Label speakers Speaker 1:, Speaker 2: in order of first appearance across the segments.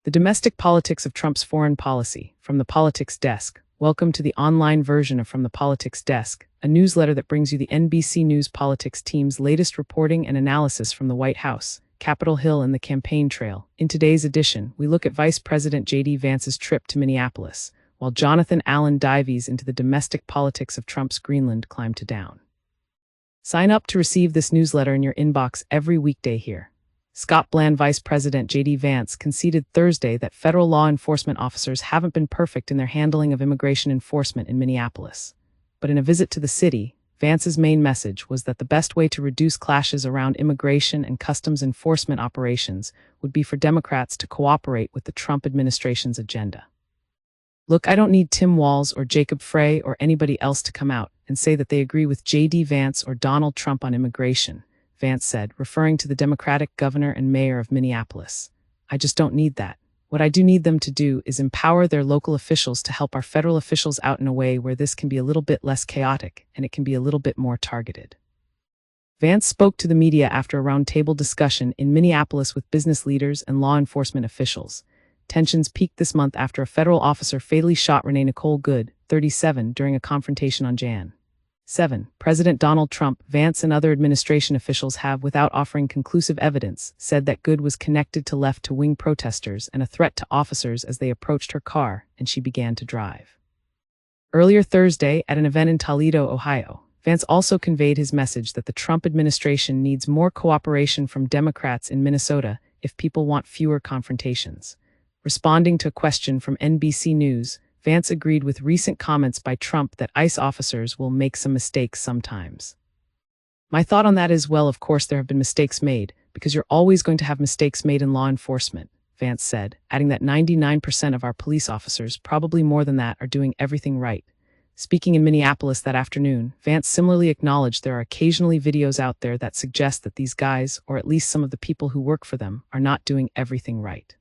Speaker 1: The domestic politics of Trump's foreign policy, from the Politics Desk. Welcome to the online version of From the Politics Desk, a newsletter that brings you the NBC News politics team's latest reporting and analysis from the White House, Capitol Hill, and the campaign trail. In today's edition, we look at Vice President J.D. Vance's trip to Minneapolis, while Jonathan Allen dives into the domestic politics of Trump's Greenland climb to down. Sign up to receive this newsletter in your inbox every weekday here. Scott Bland. Vice President J.D. Vance conceded Thursday that federal law enforcement officers haven't been perfect in their handling of immigration enforcement in Minneapolis. But in a visit to the city, Vance's main message was that the best way to reduce clashes around immigration and customs enforcement operations would be for Democrats to cooperate with the Trump administration's agenda. Look, I don't need Tim Walz or Jacob Frey or anybody else to come out and say that they agree with J.D. Vance or Donald Trump on immigration, Vance said, referring to the Democratic governor and mayor of Minneapolis. I just don't need that. What I do need them to do is empower their local officials to help our federal officials out in a way where this can be a little bit less chaotic and it can be a little bit more targeted. Vance spoke to the media after a roundtable discussion in Minneapolis with business leaders and law enforcement officials. Tensions peaked this month after a federal officer fatally shot Renee Nicole Good, 37, during a confrontation on Jan. 7. President Donald Trump, Vance, and other administration officials have, without offering conclusive evidence, said that Good was connected to left-wing protesters and a threat to officers as they approached her car and she began to drive. Earlier Thursday, at an event in Toledo, Ohio, Vance also conveyed his message that the Trump administration needs more cooperation from Democrats in Minnesota if people want fewer confrontations. Responding to a question from NBC News, Vance agreed with recent comments by Trump that ICE officers will make some mistakes sometimes. My thought on that is, well, of course there have been mistakes made, because you're always going to have mistakes made in law enforcement, Vance said, adding that 99% of our police officers, probably more than that, are doing everything right. Speaking in Minneapolis that afternoon, Vance similarly acknowledged there are occasionally videos out there that suggest that these guys, or at least some of the people who work for them, are not doing everything right.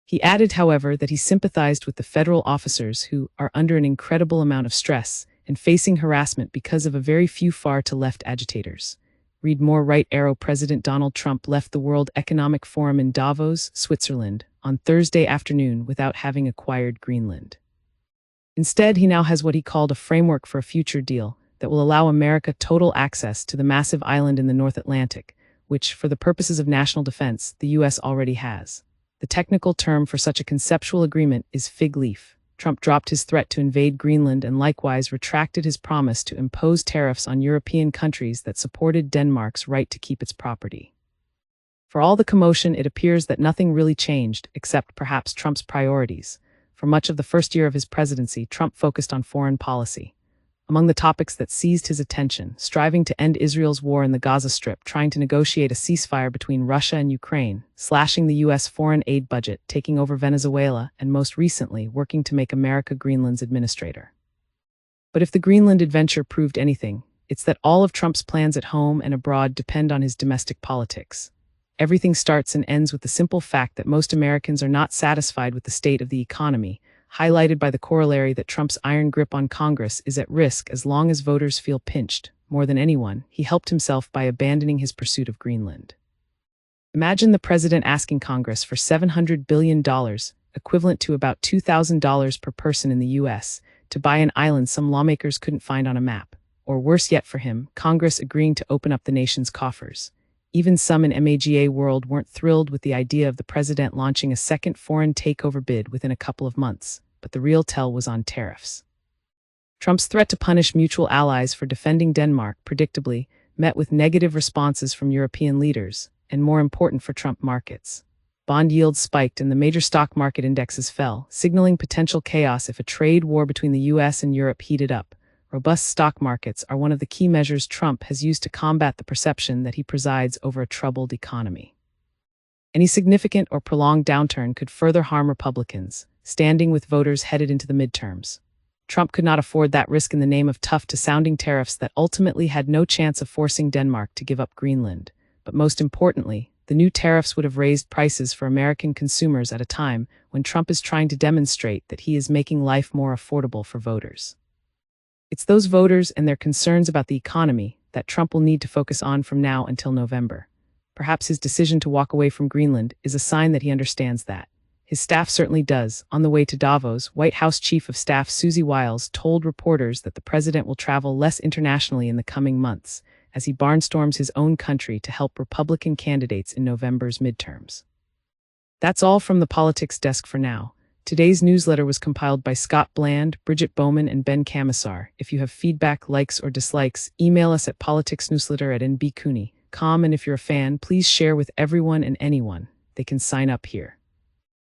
Speaker 1: He added, however, that he sympathized with the federal officers who are under an incredible amount of stress and facing harassment because of a very few far-to-left agitators. Read more. Right arrow. President Donald Trump left the World Economic Forum in Davos, Switzerland, on Thursday afternoon without having acquired Greenland. Instead, he now has what he called a framework for a future deal that will allow America total access to the massive island in the North Atlantic, which, for the purposes of national defense, the U.S. already has. The technical term for such a conceptual agreement is fig leaf. Trump dropped his threat to invade Greenland and likewise retracted his promise to impose tariffs on European countries that supported Denmark's right to keep its property. For all the commotion, it appears that nothing really changed, except perhaps Trump's priorities. For much of the first year of his presidency, Trump focused on foreign policy. Among the topics that seized his attention, striving to end Israel's war in the Gaza Strip, trying to negotiate a ceasefire between Russia and Ukraine, slashing the U.S. foreign aid budget, taking over Venezuela, and most recently, working to make America Greenland's administrator. But if the Greenland adventure proved anything, it's that all of Trump's plans at home and abroad depend on his domestic politics. Everything starts and ends with the simple fact that most Americans are not satisfied with the state of the economy, highlighted by the corollary that Trump's iron grip on Congress is at risk as long as voters feel pinched. More than anyone, he helped himself by abandoning his pursuit of Greenland. Imagine the president asking Congress for $700 billion, equivalent to about $2,000 per person in the U.S., to buy an island some lawmakers couldn't find on a map. Or worse yet for him, Congress agreeing to open up the nation's coffers. Even some in MAGA world weren't thrilled with the idea of the president launching a second foreign takeover bid within a couple of months, but the real tell was on tariffs. Trump's threat to punish mutual allies for defending Denmark, predictably, met with negative responses from European leaders, and more important for Trump markets. Bond yields spiked and the major stock market indexes fell, signaling potential chaos if a trade war between the U.S. and Europe heated up. Robust stock markets are one of the key measures Trump has used to combat the perception that he presides over a troubled economy. Any significant or prolonged downturn could further harm Republicans, standing with voters headed into the midterms. Trump could not afford that risk in the name of tough-to-sounding tariffs that ultimately had no chance of forcing Denmark to give up Greenland. But most importantly, the new tariffs would have raised prices for American consumers at a time when Trump is trying to demonstrate that he is making life more affordable for voters. It's those voters and their concerns about the economy that Trump will need to focus on from now until November. Perhaps his decision to walk away from Greenland is a sign that he understands that. His staff certainly does. On the way to Davos, White House Chief of Staff Susie Wiles told reporters that the president will travel less internationally in the coming months as he barnstorms his own country to help Republican candidates in November's midterms. That's all from the Politics Desk for now. Today's newsletter was compiled by Scott Bland, Bridget Bowman, and Ben Camisar. If you have feedback, likes, or dislikes, email us at politicsnewsletter@nbcuni.com, and if you're a fan, please share with everyone and anyone. They can sign up here.